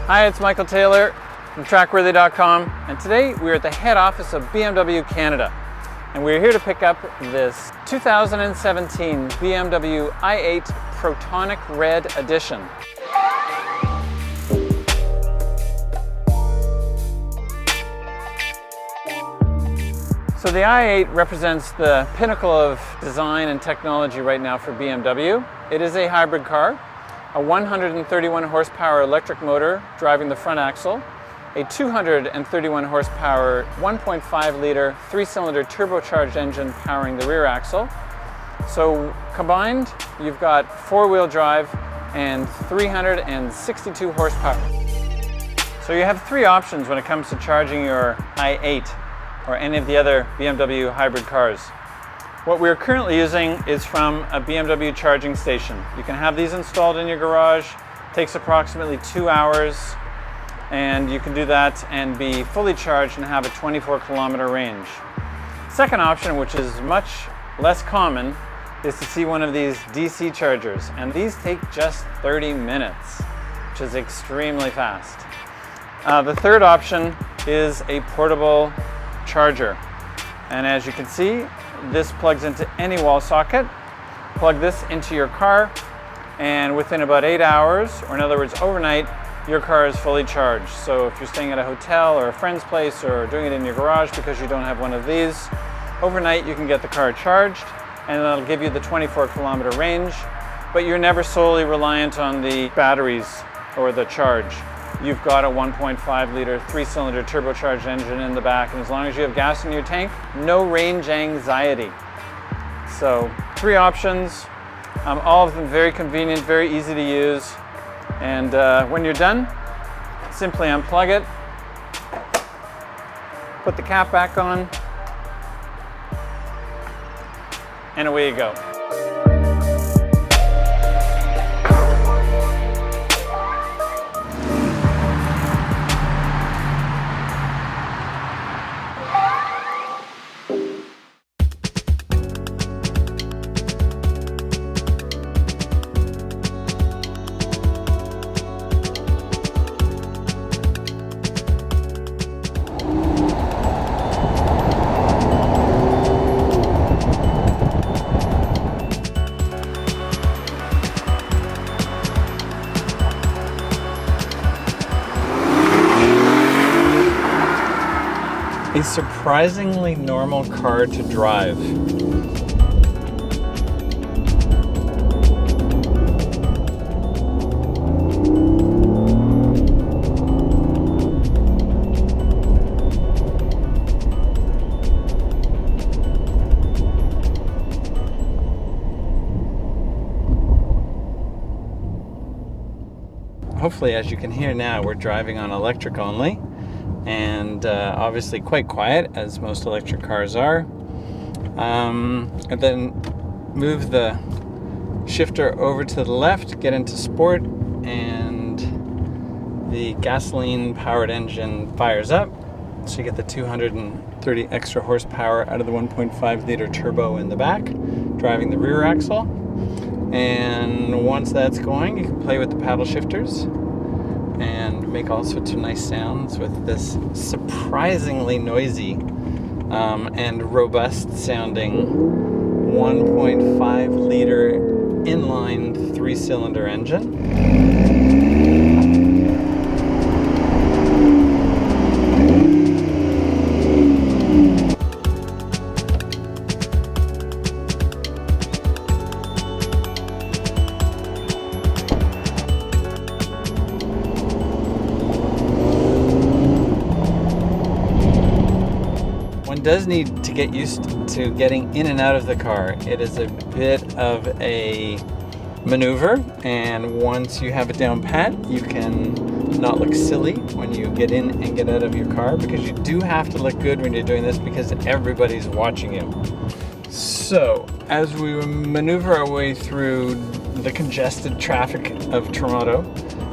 Hi, it's Michael Taylor from TrackWorthy.com, and today we're at the head office of BMW Canada, and we're here to pick up this 2017 BMW i8 Protonic Red Edition. So the i8 represents the pinnacle of design and technology right now for BMW. It is a hybrid car, a 131 horsepower electric motor driving the front axle, a 231 horsepower 1.5 liter 3-cylinder turbocharged engine powering the rear axle. So combined, you've got 4-wheel drive and 362 horsepower. So you have 3 options when it comes to charging your i8 or any of the other BMW hybrid cars. What we're currently using is from a BMW charging station. You can have these installed in your garage. It takes approximately 2 hours, and you can do that and be fully charged and have a 24-kilometer range. Second option, which is much less common, is to see one of these DC chargers, and these take just 30 minutes, which is extremely fast. The third option is a portable charger, and as you can see, this plugs into any wall socket. Plug this into your car, and within about 8 hours, or in other words overnight, your car is fully charged. So if you're staying at a hotel or a friend's place or doing it in your garage because you don't have one of these, overnight you can get the car charged, and that'll give you the 24-kilometer range, but you're never solely reliant on the batteries or the charge. You've got a 1.5 liter 3-cylinder turbocharged engine in the back, and as long as you have gas in your tank, no range anxiety. So 3 options, all of them very convenient, very easy to use, and when you're done, simply unplug it, put the cap back on, and away you go. A surprisingly normal car to drive. Hopefully, as you can hear now, we're driving on electric only. And obviously quite quiet, as most electric cars are. And then move the shifter over to the left, get into sport, and the gasoline powered engine fires up. So you get the 230 extra horsepower out of the 1.5 liter turbo in the back, driving the rear axle. And once that's going, you can play with the paddle shifters and make all sorts of nice sounds with this surprisingly noisy and robust sounding 1.5 liter inline 3-cylinder engine. One does need to get used to getting in and out of the car. It is a bit of a maneuver, and once you have it down pat, you can not look silly when you get in and get out of your car, because you do have to look good when you're doing this because everybody's watching you. So as we maneuver our way through the congested traffic of Toronto,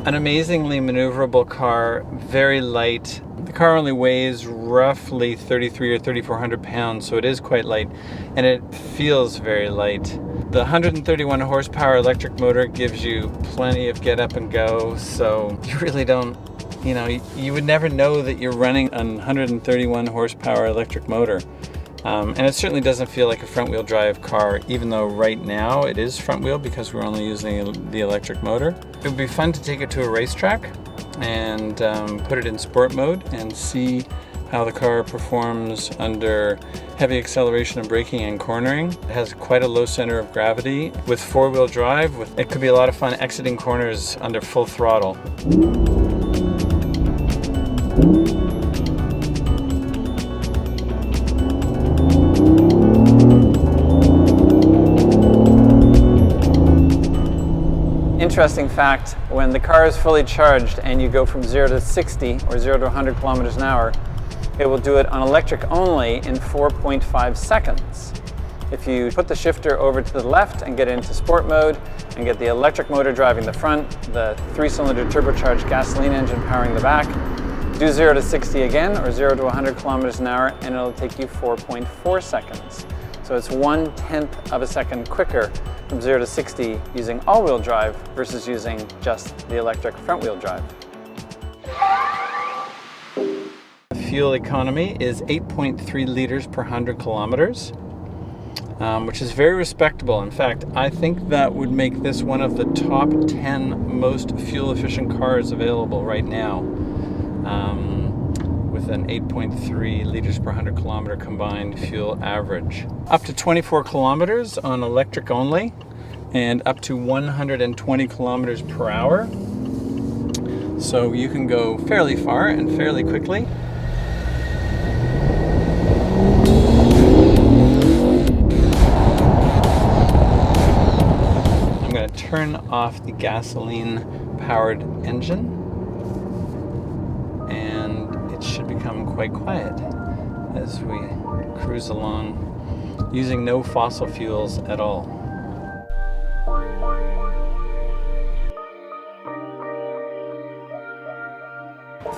an amazingly maneuverable car, very light. The car only weighs roughly 33 or 3,400 pounds, so it is quite light, and it feels very light. The 131 horsepower electric motor gives you plenty of get up and go, so you really don't you know, you would never know that you're running a 131 horsepower electric motor. And it certainly doesn't feel like a front-wheel drive car, even though right now it is front-wheel because we're only using the electric motor. It would be fun to take it to a racetrack and put it in sport mode and see how the car performs under heavy acceleration and braking and cornering. It has quite a low center of gravity. With four-wheel drive, it could be a lot of fun exiting corners under full throttle. Interesting fact, when the car is fully charged and you go from 0 to 60 or 0 to 100 kilometers an hour, it will do it on electric only in 4.5 seconds. If you put the shifter over to the left and get into sport mode and get the electric motor driving the front, the 3-cylinder turbocharged gasoline engine powering the back, do 0 to 60 again or 0 to 100 kilometers an hour and it'll take you 4.4 seconds. So it's 1/10 of a second quicker from 0 to 60 using all-wheel drive versus using just the electric front-wheel drive. Fuel economy is 8.3 liters per 100 kilometers, which is very respectable. In fact, I think that would make this one of the top 10 most fuel-efficient cars available right now, with an 8.3 liters per 100 kilometer combined fuel average. Up to 24 kilometers on electric only, and up to 120 kilometers per hour. So you can go fairly far and fairly quickly. I'm going to turn off the gasoline powered engine, and it should become quite quiet as we cruise along using no fossil fuels at all.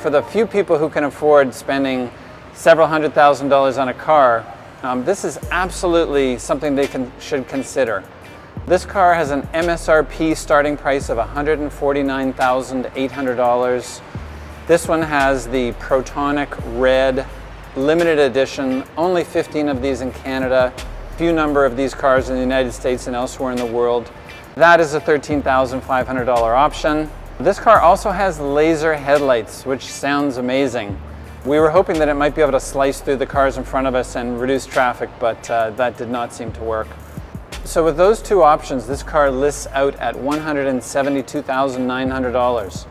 For the few people who can afford spending several $100,000s on a car, this is absolutely something they should consider. This car has an MSRP starting price of $149,800. This one has the Protonic Red limited edition, only 15 of these in Canada, few number of these cars in the United States and elsewhere in the world. That is a $13,500 option. This car also has laser headlights, which sounds amazing. We were hoping that it might be able to slice through the cars in front of us and reduce traffic, but that did not seem to work. So with those two options, this car lists out at $172,900.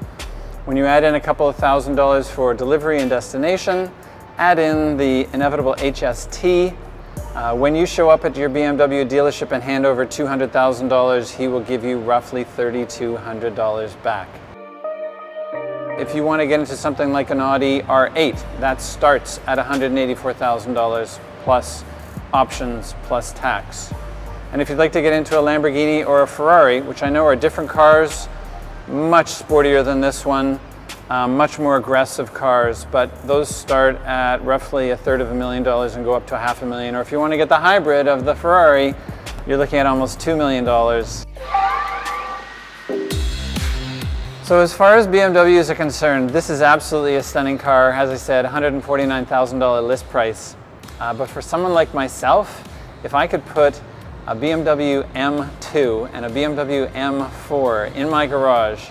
When you add in a couple of $1,000s for delivery and destination, add in the inevitable HST. When you show up at your BMW dealership and hand over $200,000, he will give you roughly $3,200 back. If you want to get into something like an Audi R8, that starts at $184,000 plus options plus tax. And if you'd like to get into a Lamborghini or a Ferrari, which I know are different cars, much sportier than this one, much more aggressive cars, but those start at roughly $350,000 and go up to $500,000. Or if you want to get the hybrid of the Ferrari, you're looking at almost $2 million. So as far as BMWs are concerned, this is absolutely a stunning car. As I said, $149,000 list price. But for someone like myself, if I could put a BMW M2 and a BMW M4 in my garage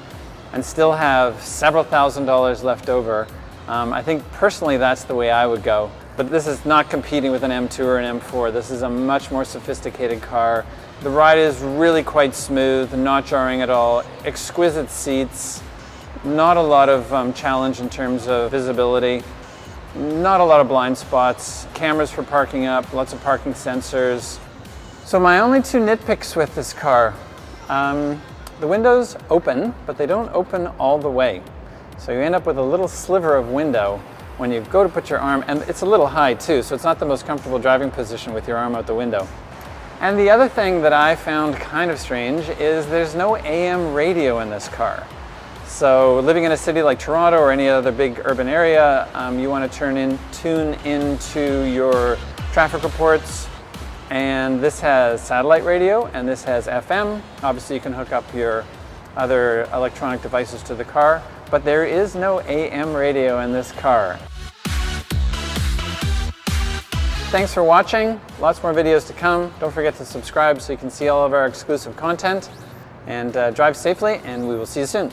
and still have several $1,000s left over, I think personally that's the way I would go. But this is not competing with an M2 or an M4. This is a much more sophisticated car. The ride is really quite smooth, not jarring at all, exquisite seats, not a lot of challenge in terms of visibility, not a lot of blind spots, cameras for parking up, lots of parking sensors. So my only two nitpicks with this car, the windows open, but they don't open all the way. So you end up with a little sliver of window when you go to put your arm, and it's a little high too, so it's not the most comfortable driving position with your arm out the window. And the other thing that I found kind of strange is there's no AM radio in this car. So living in a city like Toronto or any other big urban area, you want to tune into your traffic reports. And this has satellite radio and this has FM. Obviously you can hook up your other electronic devices to the car, but there is no AM radio in this car. Thanks for watching. Lots more videos to come. Don't forget to subscribe so you can see all of our exclusive content. And drive safely, and we will see you soon.